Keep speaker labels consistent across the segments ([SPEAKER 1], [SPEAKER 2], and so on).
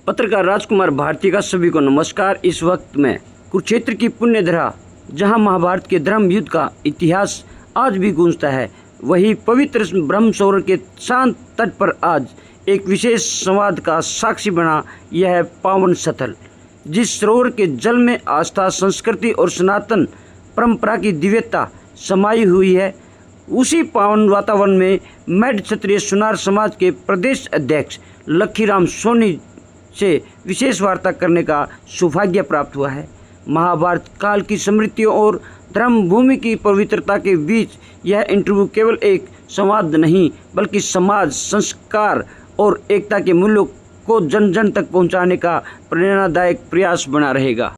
[SPEAKER 1] पत्रकार राजकुमार भारती का सभी को नमस्कार। इस वक्त में कुरुक्षेत्र की पुण्य धरा जहां महाभारत के धर्म युद्ध का इतिहास आज भी गूंजता है, वही पवित्र ब्रह्म सरोवर के शांत तट पर आज एक विशेष संवाद का साक्षी बना यह पावन स्थल। जिस सरोवर के जल में आस्था, संस्कृति और सनातन परंपरा की दिव्यता समाई हुई है, उसी पावन वातावरण में मैड क्षत्रिय सुनार समाज के प्रदेश अध्यक्ष लखीराम सोनी से विशेष वार्ता करने का सौभाग्य प्राप्त हुआ है। महाभारत काल की स्मृतियों और धर्म भूमि की पवित्रता के बीच यह इंटरव्यू केवल एक संवाद नहीं, बल्कि समाज, संस्कार और एकता के मूल्यों को जन जन तक पहुंचाने का प्रेरणादायक प्रयास बना रहेगा।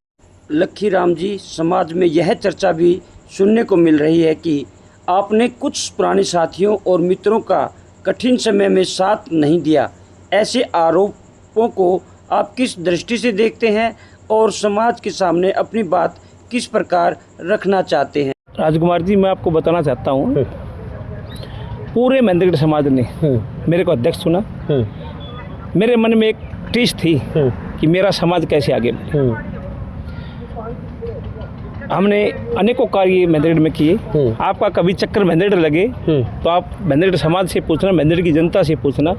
[SPEAKER 1] लखीराम जी, समाज में यह चर्चा भी सुनने को मिल रही है कि आपने कुछ पुराने साथियों और मित्रों का कठिन समय में साथ नहीं दिया। ऐसे आरोपों को आप किस दृष्टि से देखते हैं और समाज के सामने अपनी बात किस प्रकार रखना चाहते हैं?
[SPEAKER 2] राजकुमार जी, मैं आपको बताना चाहता हूँ, पूरे महेंद्रगढ़ समाज ने मेरे को अध्यक्ष चुना। मेरे मन में एक टीस थी कि मेरा समाज कैसे आगे बढ़े। हमने अनेकों कार्य महेंद्रगढ़ में किए। आपका कभी चक्कर महेंद्रगढ़ लगे तो आप महेंद्रगढ़ समाज से पूछना, महेंद्रगढ़ की जनता से पूछना।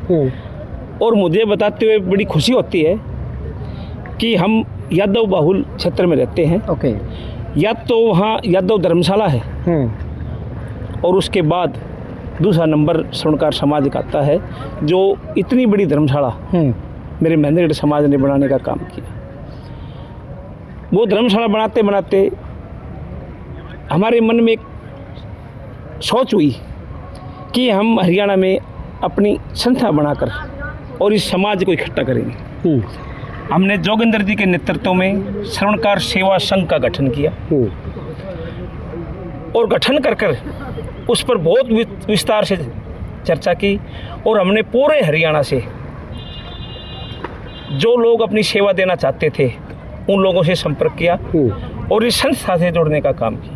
[SPEAKER 2] और मुझे बताते हुए बड़ी खुशी होती है कि हम यादव बाहुल क्षेत्र में रहते हैं। या तो वहाँ यादव धर्मशाला है और उसके बाद दूसरा नंबर स्वर्णकार समाज का आता है, जो इतनी बड़ी धर्मशाला मेरे महेंद्रगढ़ समाज ने बनाने का काम किया। वो धर्मशाला बनाते बनाते हमारे मन में एक सोच हुई कि हम हरियाणा में अपनी संस्था बनाकर और इस समाज को इकट्ठा करेंगे। हमने जोगिंदर जी के नेतृत्व में स्वर्णकार सेवा संघ का गठन किया और गठन कर उस पर बहुत विस्तार से चर्चा की। और हमने पूरे हरियाणा से जो लोग अपनी सेवा देना चाहते थे उन लोगों से संपर्क किया और इस संस्था से जोड़ने का काम किया।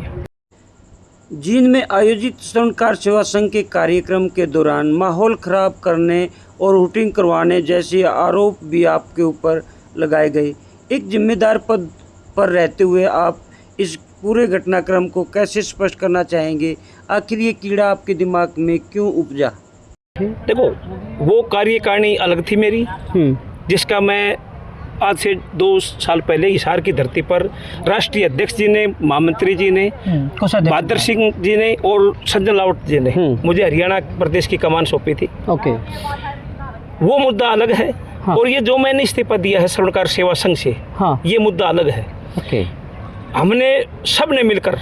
[SPEAKER 1] जींद में आयोजित स्वर्णकार सेवा संघ के कार्यक्रम के दौरान माहौल खराब करने और रूटिंग करवाने जैसे आरोप भी आपके ऊपर लगाए गए। एक जिम्मेदार पद पर रहते हुए आप इस पूरे घटनाक्रम को कैसे स्पष्ट करना चाहेंगे? आखिर ये कीड़ा आपके दिमाग में क्यों उपजा?
[SPEAKER 2] देखो, वो कार्यकारिणी अलग थी मेरी, जिसका मैं आज से 2 साल पहले हिसार की धरती पर राष्ट्रीय अध्यक्ष जी ने, महामंत्री जी ने, बहादुर सिंह जी ने और संजय लावट जी ने मुझे हरियाणा प्रदेश की कमान सौंपी थी। वो मुद्दा अलग है। और ये जो मैंने इस्तीफा दिया है स्वर्णकार सेवा संघ से, ये मुद्दा अलग है। हमने सब ने मिलकर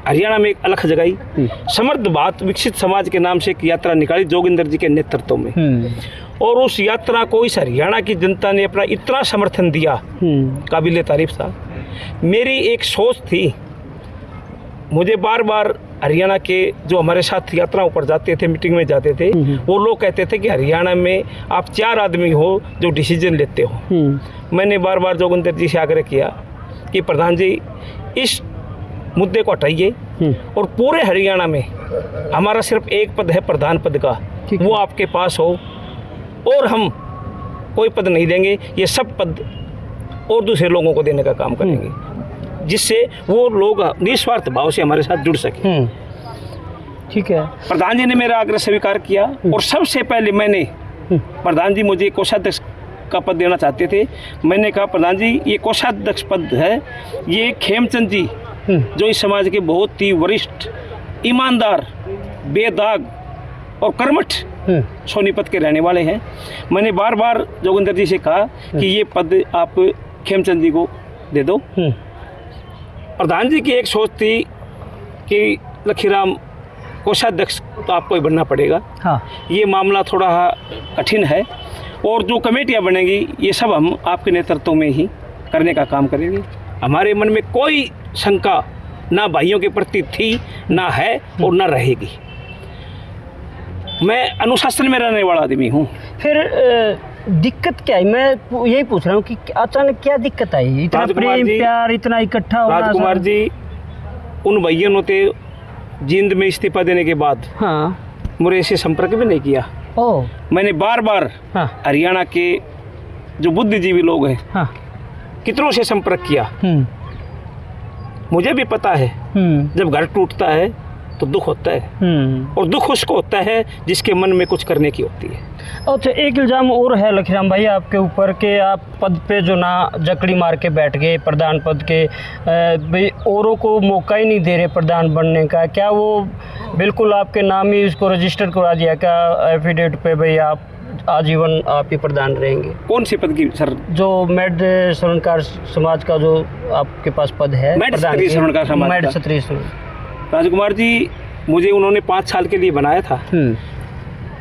[SPEAKER 2] हरियाणा में एक अलख जगाई, समर्थ बात विकसित समाज के नाम से एक यात्रा निकाली जोगिंदर जी के नेतृत्व में। और उस यात्रा को इस हरियाणा की जनता ने अपना इतना समर्थन दिया, काबिले तारीफ था। मेरी एक सोच थी, मुझे बार बार हरियाणा के जो हमारे साथ यात्राओं पर जाते थे, मीटिंग में जाते थे, वो लोग कहते थे कि हरियाणा में आप 4 आदमी हो जो डिसीजन लेते हो। मैंने बार बार जोगिंदर जी से आग्रह किया कि प्रधान जी, इस मुद्दे को हटाइए और पूरे हरियाणा में हमारा सिर्फ एक पद है प्रधान पद का, वो आपके पास हो और हम कोई पद नहीं देंगे, ये सब पद और दूसरे लोगों को देने का काम करेंगे, जिससे वो लोग निस्वार्थ भाव से हमारे साथ जुड़ सके।
[SPEAKER 1] ठीक है।
[SPEAKER 2] प्रधान जी ने मेरा आग्रह स्वीकार किया और सबसे पहले मैंने, प्रधान जी मुझे कोषाध्यक्ष का पद देना चाहते थे। मैंने कहा, प्रधान जी, ये कोषाध्यक्ष पद है, ये खेमचंद जी जो इस समाज के बहुत ही वरिष्ठ, ईमानदार, बेदाग और कर्मठ सोनीपत के रहने वाले हैं। मैंने बार बार जोगिंदर जी से कहा कि ये पद आप खेमचंद जी को दे दो। प्रधान जी की एक सोच थी कि लखीराम, कोषाध्यक्ष तो आपको ही बनना पड़ेगा। ये मामला थोड़ा कठिन है और जो कमेटियां बनेंगी ये सब हम आपके नेतृत्व में ही करने का काम करेंगे। हमारे मन में कोई शंका ना भाइयों के प्रति थी, ना है और ना रहेगी। मैं अनुशासन में रहने वाला आदमी हूँ।
[SPEAKER 1] फिर दिक्कत क्या है? मैं यही पूछ रहा हूँ कि अचानक क्या दिक्कत आई? इतना प्रेम प्यार इतना इकट्ठा होना।
[SPEAKER 2] राजकुमार जी, उन भैया ने जींद में इस्तीफा देने के बाद मेरे से संपर्क भी नहीं किया। मैंने बार बार हरियाणा के जो बुद्धिजीवी लोग हैं,
[SPEAKER 1] हाँ।
[SPEAKER 2] कितनों से संपर्क किया। मुझे भी पता है जब घर टूटता है तो दुख होता है, और दुख उसको होता है जिसके मन में कुछ करने की होती है।
[SPEAKER 1] अच्छा, एक इल्ज़ाम और है लखीराम भाई आपके ऊपर कि आप पद पे जो ना जकड़ी मार के बैठ गए प्रधान पद के, भाई औरों को मौका ही नहीं दे रहे प्रधान बनने का। क्या वो बिल्कुल आपके नाम ही उसको रजिस्टर करा दिया क्या एफिडेविट पे, भाई आप आजीवन आप ही प्रधान रहेंगे?
[SPEAKER 2] कौन सी पद की सर?
[SPEAKER 1] जो मेड स्वर्णकार समाज का जो आपके पास पद है,
[SPEAKER 2] मेड क्षत्रिय स्वर्णकार समाज
[SPEAKER 1] मेड
[SPEAKER 2] का।
[SPEAKER 1] क्षत्रिय
[SPEAKER 2] राजकुमार जी, मुझे उन्होंने 5 साल के लिए बनाया था।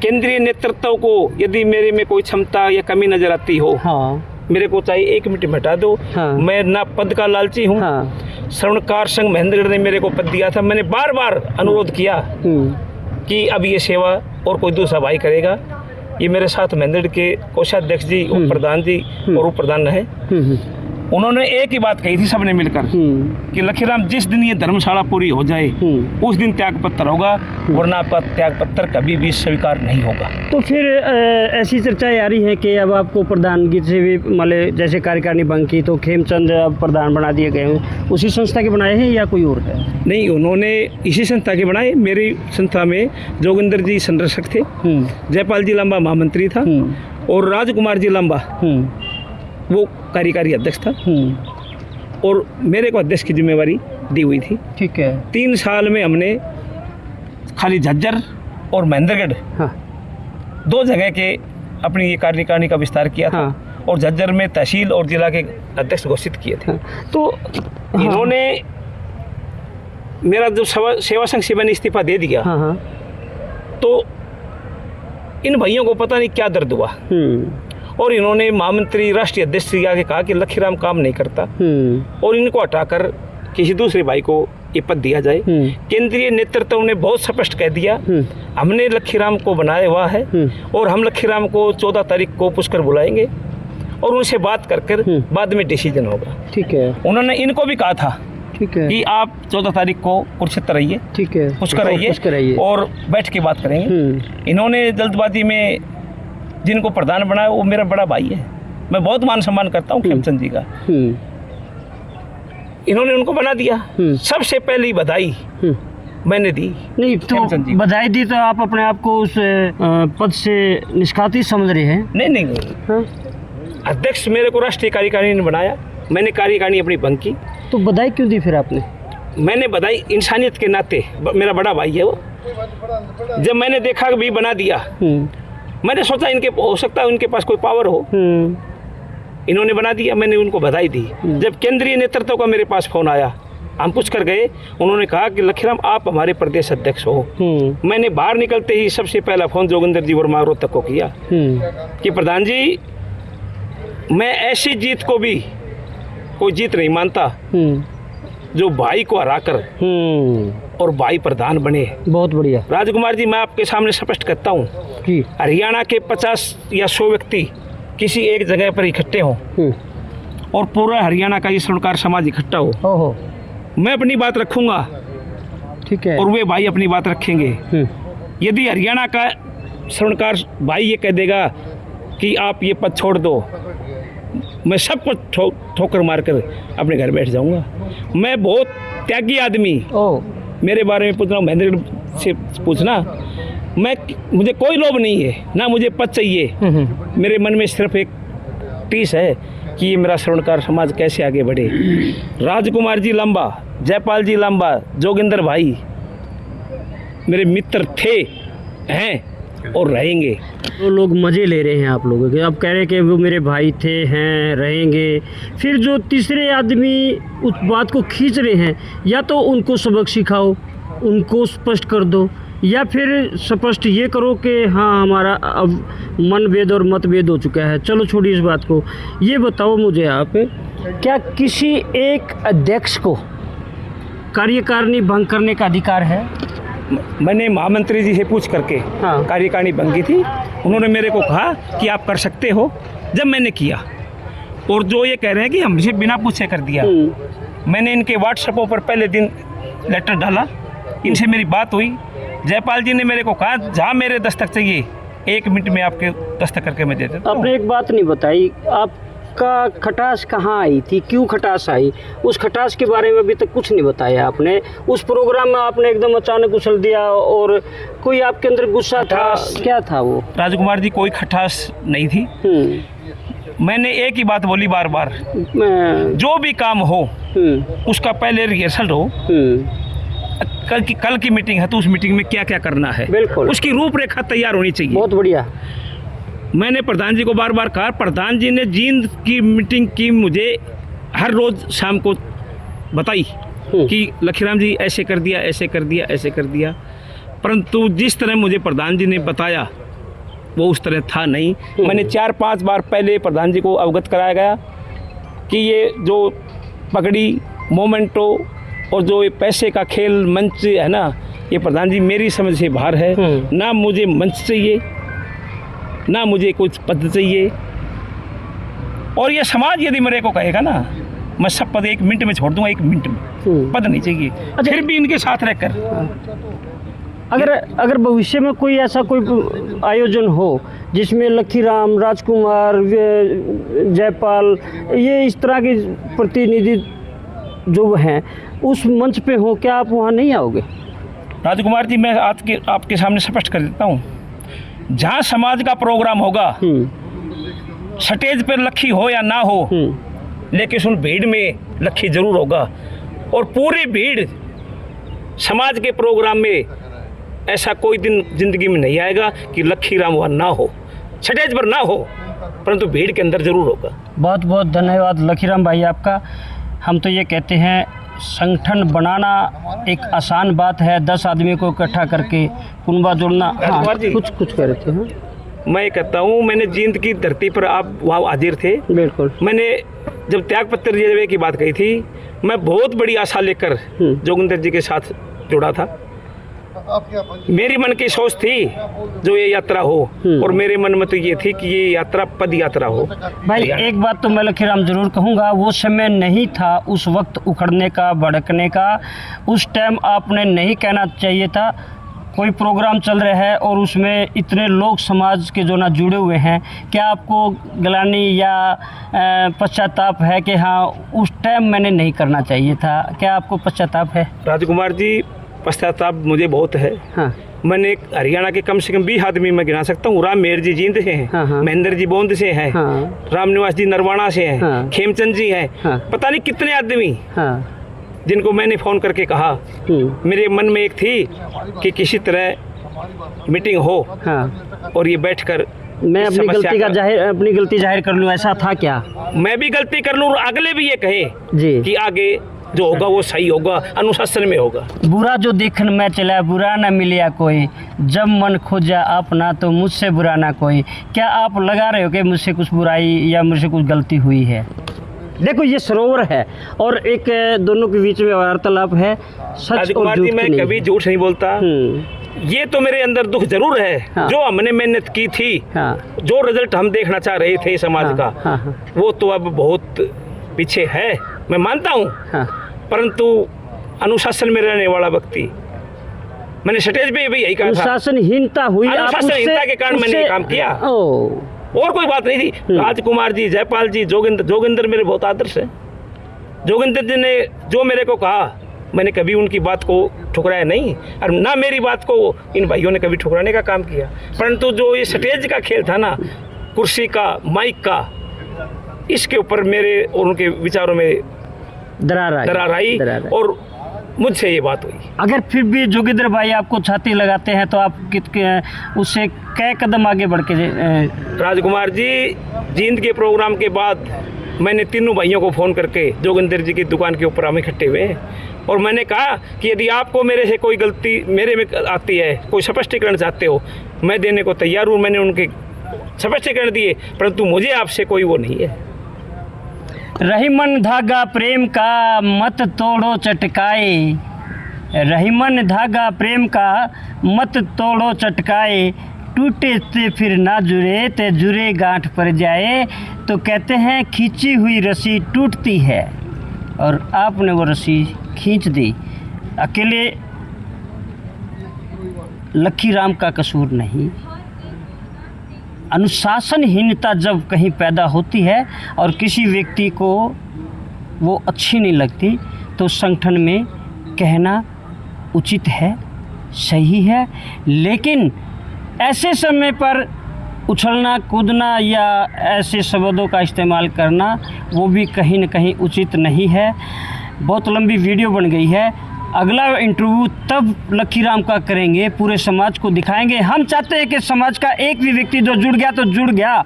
[SPEAKER 2] केंद्रीय नेतृत्व को यदि मेरे में कोई क्षमता या कमी नजर आती हो,
[SPEAKER 1] हाँ।
[SPEAKER 2] मेरे को चाहिए 1 मिनट में हटा दो।
[SPEAKER 1] हाँ।
[SPEAKER 2] मैं ना पद का लालची हूँ।
[SPEAKER 1] हाँ।
[SPEAKER 2] स्वर्णकार संघ महेंद्रगढ़ ने मेरे को पद दिया था, मैंने बार बार अनुरोध किया कि अब ये सेवा और कोई दूसरा भाई करेगा। ये मेरे साथ महेंद्रगढ़ के कोषाध्यक्ष जी, उप प्रधान जी और उप प्रधान रहे। उन्होंने एक ही बात कही थी सबने मिलकर कि लखीराम, जिस दिन ये धर्मशाला पूरी हो जाए उस दिन त्यागपत्र होगा, वरना आपका त्यागपत्र कभी भी स्वीकार नहीं होगा।
[SPEAKER 1] तो फिर ऐसी चर्चाएं आ रही है कि अब आपको प्रधानगी से भी मतलब जैसे कार्यकारिणी भंग की तो खेमचंद अब प्रधान बना दिए गए हैं, उसी संस्था के बनाए हैं या कोई और है? नहीं,
[SPEAKER 2] उन्होंने इसी संस्था के बनाए। मेरी संस्था में जोगिंदर जी संरक्षक थे, जयपाल जी लांबा महामंत्री था, और राजकुमार जी लांबा वो कार्यकारी अध्यक्ष था, और मेरे को अध्यक्ष की जिम्मेवारी दी हुई थी।
[SPEAKER 1] ठीक है।
[SPEAKER 2] 3 साल में हमने खाली झज्जर और महेंद्रगढ़, हाँ, 2 जगह के अपनी ये कार्यकारिणी का विस्तार किया था। हाँ। और झज्जर में तहसील और जिला के अध्यक्ष घोषित किए थे।
[SPEAKER 1] हाँ। तो
[SPEAKER 2] इन्होंने मेरा जब सेवा संघ से मैंने इस्तीफा दे दिया,
[SPEAKER 1] हाँ,
[SPEAKER 2] तो इन भाइयों को पता नहीं क्या दर्द हुआ, और इन्होंने महामंत्री राष्ट्रीय अध्यक्ष से आके कहा कि लखीराम काम नहीं करता और इनको हटाकर किसी दूसरे भाई को ये पद दिया जाए। केंद्रीय नेतृत्व ने बहुत स्पष्ट कह दिया, हमने लखीराम को बनाया हुआ है, और हम लखीराम को 14 तारीख को पुष्कर बुलाएंगे और उनसे बात कर बाद में डिसीजन होगा। ठीक है। उन्होंने इनको भी कहा था, ठीक है, कि आप 14 तारीख को कुरुक्षेत्र रहिए, ठीक है, पुष्कर रहिए और बैठ के बात करेंगे। इन्होंने जल्दबाजी में जिनको प्रधान बनाया वो मेरा बड़ा भाई है, मैं बहुत मान सम्मान करता हूँ खेमचंद जी का। इन्होंने उनको बना दिया। सबसे पहली बधाई मैंने दी। नहीं तो
[SPEAKER 1] बधाई दी तो आप अपने आप को उस पद से निष्कासित समझ रहे हैं?
[SPEAKER 2] नहीं। हाँ? अध्यक्ष मेरे को राष्ट्रीय कार्यकारिणी ने बनाया, मैंने कार्यकारिणी अपनी भंग की।
[SPEAKER 1] तो बधाई क्यों दी फिर आपने?
[SPEAKER 2] मैंने बधाई इंसानियत के नाते, मेरा बड़ा भाई है वो। जब मैंने देखा कि भी बना दिया, मैंने सोचा इनके हो सकता है इनके पास कोई पावर हो, इन्होंने बना दिया, मैंने उनको बधाई दी। जब केंद्रीय नेतृत्व का मेरे पास फोन आया, हम पूछ कर गए, उन्होंने कहा कि लखीराम आप हमारे प्रदेश अध्यक्ष हो। मैंने बाहर निकलते ही सबसे पहला फोन जोगिंदर जी वर्मा रोहतक को किया कि प्रधान जी, मैं ऐसी जीत को भी कोई जीत नहीं मानता जो भाई को हराकर और भाई प्रधान बने। बहुत बढ़िया। राजकुमार जी, मैं आपके सामने स्पष्ट करता हूँ, हरियाणा के 50 या 100 व्यक्ति किसी एक जगह पर इकट्ठे हों और पूरा हरियाणा का ये स्वर्णकार समाज इकट्ठा हो, मैं अपनी बात रखूंगा, ठीक है, और वे भाई अपनी बात रखेंगे। यदि हरियाणा का स्वर्णकार भाई ये कह देगा कि आप ये पद छोड़ दो, मैं सब कुछ ठोकर मारकर अपने घर बैठ जाऊंगा। मैं बहुत त्यागी आदमी, मेरे बारे में पूछना महेंद्रगढ़ से पूछना, मुझे कोई लोभ नहीं है, ना मुझे पद चाहिए। मेरे मन में सिर्फ एक टीस है कि ये मेरा स्वर्णकार समाज कैसे आगे बढ़े। राजकुमार जी लांबा, जयपाल जी लांबा, जोगिंदर भाई मेरे मित्र थे, हैं और रहेंगे।
[SPEAKER 1] तो लोग मज़े ले रहे हैं आप लोगों के, अब कह रहे हैं कि वो मेरे भाई थे, हैं, रहेंगे। फिर जो तीसरे आदमी उस बात को खींच रहे हैं, या तो उनको सबक सिखाओ, उनको स्पष्ट कर दो, या फिर स्पष्ट ये करो कि हाँ हमारा अब मनभेद और मतभेद हो चुका है, चलो छोड़िए इस बात को। ये बताओ मुझे आप, क्या किसी एक अध्यक्ष को कार्यकारिणी भंग करने का अधिकार है?
[SPEAKER 2] मैंने महामंत्री जी से पूछ करके कार्यकारिणी भंग की थी, उन्होंने मेरे को कहा कि आप कर सकते हो। जब मैंने किया, और जो ये कह रहे हैं कि हमसे बिना पूछे कर दिया, मैंने इनके व्हाट्सएपों पर पहले दिन लेटर डाला, इनसे मेरी बात हुई। जयपाल जी ने मेरे को कहा जहाँ मेरे दस्तक चाहिए 1 मिनट में आपके दस्तक करके मैं दे देता हूँ।
[SPEAKER 1] आपने एक बात नहीं बताई, आपका खटास कहाँ आई थी, क्यों खटास आई? उस खटास के बारे में अभी तक कुछ नहीं बताया आपने। उस प्रोग्राम में आपने एकदम अचानक उछल दिया और कोई आपके अंदर गुस्सा था, क्या था वो?
[SPEAKER 2] राजकुमार जी, कोई खटास नहीं थी। मैंने एक ही बात बोली बार बार, जो भी काम हो उसका पहले रिहर्सल हो। कल की मीटिंग है तो उस मीटिंग में क्या क्या करना है,
[SPEAKER 1] बिल्कुल
[SPEAKER 2] उसकी रूपरेखा तैयार होनी चाहिए।
[SPEAKER 1] बहुत बढ़िया।
[SPEAKER 2] मैंने प्रधान जी को बार बार कहा, प्रधान जी ने जींद की मीटिंग की मुझे हर रोज शाम को बताई कि लखीराम जी ऐसे कर दिया, ऐसे कर दिया, ऐसे कर दिया, परंतु जिस तरह मुझे प्रधान जी ने बताया वो उस तरह था नहीं। मैंने 4-5 बार पहले प्रधान जी को अवगत कराया गया कि ये जो पगड़ी, मोमेंटो और जो ये पैसे का खेल मंच है ना, ये प्रधान जी मेरी समझ से बाहर है। ना मुझे मंच चाहिए, ना मुझे कुछ पद चाहिए, और ये समाज यदि मेरे को कहेगा ना, मैं सब पद 1 मिनट में छोड़ दूंगा। 1 मिनट में पद नहीं चाहिए, फिर भी इनके साथ रहकर।
[SPEAKER 1] अगर भविष्य में कोई ऐसा कोई आयोजन हो जिसमें लखीराम, राजकुमार, जयपाल, ये इस तरह के प्रतिनिधि जो हैं उस मंच पे हो, क्या आप वहाँ नहीं आओगे?
[SPEAKER 2] राजकुमार जी, मैं आपके सामने स्पष्ट कर देता हूँ, जहाँ समाज का प्रोग्राम होगा, स्टेज पर लखी हो या ना हो, लेकिन उन भीड़ में लखी जरूर होगा। और पूरी भीड़ समाज के प्रोग्राम में ऐसा कोई दिन जिंदगी में नहीं आएगा कि लखीराम वहाँ ना हो, स्टेज पर ना हो, परंतु भीड़ के अंदर जरूर होगा। बहुत बहुत धन्यवाद लखीराम भाई आपका। हम तो ये कहते हैं, संगठन बनाना एक आसान बात है, 10 आदमी को इकट्ठा करके कुनबा जोड़ना। हाँ, कुछ कह रहे थे। हाँ? मैं कहता हूँ, मैंने जींद की धरती पर, आप वहाँ हाजिर थे।
[SPEAKER 1] बिल्कुल।
[SPEAKER 2] मैंने जब त्यागपत्र देने की बात कही थी, मैं बहुत बड़ी आशा लेकर जोगिंदर जी के साथ जुड़ा था। मेरी मन की सोच थी जो ये यात्रा हो, और मेरे मन में तो ये थी कि ये यात्रा पद यात्रा हो।
[SPEAKER 1] भाई एक बात तो मैं लखीराम जरूर कहूँगा, वो समय नहीं था उस वक्त उखड़ने का, भड़कने का। उस टाइम आपने नहीं कहना चाहिए था। कोई प्रोग्राम चल रहा है और उसमें इतने लोग समाज के जो ना जुड़े हुए हैं, क्या आपको ग्लानि या पश्चाताप है कि हाँ उस टाइम मैंने नहीं करना चाहिए था? क्या आपको पश्चाताप है?
[SPEAKER 2] राजकुमार जी, पश्चाताप मुझे बहुत है। हाँ। मैंने हरियाणा के कम से कम 20 आदमी मैं गिना सकता हूँ। राम मेहर जी जींद से हैं। हाँ। महेंद्र जी बोंद से हैं। हाँ। राम निवास जी नरवाणा से हैं। हाँ। खेमचंद जी हैं। हाँ। पता नहीं कितने आदमी, हाँ, जिनको मैंने फ़ोन करके कहा। मेरे मन में एक थी कि किसी तरह मीटिंग हो। हाँ। और ये बैठकर मैं अपनी गलती जाहिर कर लूँ, ऐसा था क्या? मैं भी गलती कर लूँ और अगले भी ये कहे जी कि आगे जो होगा वो सही होगा, अनुशासन में होगा।
[SPEAKER 1] बुरा जो देखन में चला, बुरा ना मिलिया कोई, जब मन खोजा अपना तो मुझसे बुरा ना कोई। क्या आप लगा रहे हो कि मुझसे कुछ बुराई या मुझसे कुछ गलती हुई है? देखो, ये सरोवर है और एक दोनों के बीच में वार्तालाप है। सच और झूठ
[SPEAKER 2] मैं कभी झूठ नहीं बोलता। ये तो मेरे अंदर दुख जरूर है। हाँ। जो हमने मेहनत की थी, हाँ, जो रिजल्ट हम देखना चाह रहे थे समाज हाँ, का, हाँ, वो तो अब बहुत पीछे है, मैं मानता हूँ। हाँ। परंतु अनुशासन में रहने वाला व्यक्ति, मैंने स्टेज पे भी यही कहा था,
[SPEAKER 1] अनुशासनहीनता हुई,
[SPEAKER 2] अनुशासनहीनता के कारण मैंने काम किया, और कोई बात नहीं थी। राजकुमार जी, जयपाल जी, जोगिंदर मेरे बहुत आदर्श है। जोगिंदर जी ने जो मेरे को कहा, मैंने कभी उनकी बात को ठुकराया नहीं, और ना मेरी बात को इन भाइयों ने कभी ठुकराने का काम किया। परंतु जो ये स्टेज का खेल था ना, कुर्सी का, माइक का, इसके ऊपर मेरे और उनके विचारों में दरार आई और मुझसे ये बात हुई। अगर फिर भी जोगिंदर भाई आपको छाती लगाते हैं तो आप उससे कई कदम आगे बढ़ के? राजकुमार जी, जींद के प्रोग्राम के बाद मैंने तीनों भाइयों को फ़ोन करके जोगिंदर जी की दुकान के ऊपर हम इकट्ठे हुए, और मैंने कहा कि यदि आपको मेरे से कोई गलती मेरे में आती है, कोई स्पष्टीकरण चाहते हो, मैं देने को तैयार हूँ। मैंने उनके स्पष्टीकरण दिए, परंतु मुझे आपसे कोई वो नहीं है।
[SPEAKER 1] रहीमन धागा प्रेम का मत तोड़ो चटकाए, रहीमन धागा प्रेम का मत तोड़ो चटकाए, टूटे ते फिर ना जुड़े ते जुड़े गांठ पर जाए। तो कहते हैं खींची हुई रस्सी टूटती है, और आपने वो रस्सी खींच दी। अकेले लखीराम का कसूर नहीं, अनुशासनहीनता जब कहीं पैदा होती है और किसी व्यक्ति को वो अच्छी नहीं लगती तो संगठन में कहना उचित है, सही है, लेकिन ऐसे समय पर उछलना कूदना या ऐसे शब्दों का इस्तेमाल करना वो भी कहीं न कहीं उचित नहीं है। बहुत लंबी वीडियो बन गई है। अगला इंटरव्यू तब लखीराम का करेंगे, पूरे समाज को दिखाएंगे। हम चाहते हैं कि समाज का एक भी व्यक्ति जो जुड़ गया तो जुड़ गया,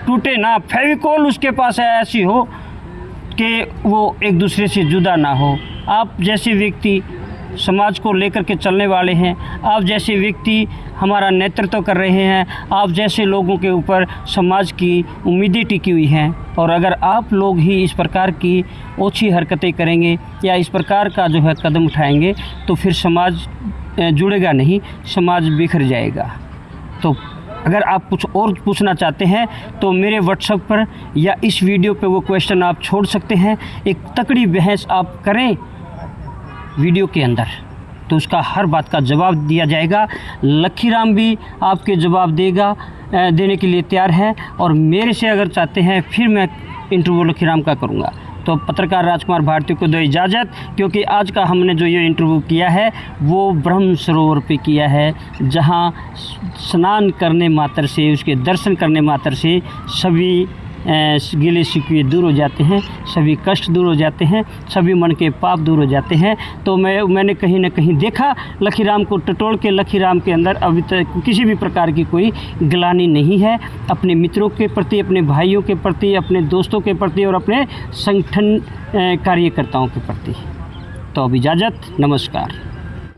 [SPEAKER 1] टूटे ना। फेविकोल उसके पास ऐसी हो कि वो एक दूसरे से जुदा ना हो। आप जैसे व्यक्ति समाज को लेकर के चलने वाले हैं, आप जैसे व्यक्ति हमारा नेतृत्व कर रहे हैं, आप जैसे लोगों के ऊपर समाज की उम्मीदें टिकी हुई हैं। और अगर आप लोग ही इस प्रकार की ओछी हरकतें करेंगे या इस प्रकार का जो है कदम उठाएंगे तो फिर समाज जुड़ेगा नहीं, समाज बिखर जाएगा। तो अगर आप कुछ और पूछना चाहते हैं तो मेरे व्हाट्सएप पर या इस वीडियो पे वो क्वेश्चन आप छोड़ सकते हैं। एक तकड़ी बहस आप करें वीडियो के अंदर तो उसका हर बात का जवाब दिया जाएगा। लखीराम भी आपके जवाब देने के लिए तैयार है और मेरे से अगर चाहते हैं फिर मैं इंटरव्यू लखीराम का करूंगा। तो पत्रकार राजकुमार भारती को दो इजाज़त, क्योंकि आज का हमने जो ये इंटरव्यू किया है वो ब्रह्म सरोवर पे किया है, जहां स्नान करने मात्र से, उसके दर्शन करने मात्र से सभी गिले शिकवे दूर हो जाते हैं, सभी कष्ट दूर हो जाते हैं, सभी मन के पाप दूर हो जाते हैं। तो मैंने कहीं ना कहीं देखा लखीराम को टटोल के। लखीराम के अंदर अभी तक किसी भी प्रकार की कोई ग्लानि नहीं है अपने मित्रों के प्रति, अपने भाइयों के प्रति, अपने दोस्तों के प्रति और अपने संगठन कार्यकर्ताओं के प्रति। तो अब इजाज़त, नमस्कार।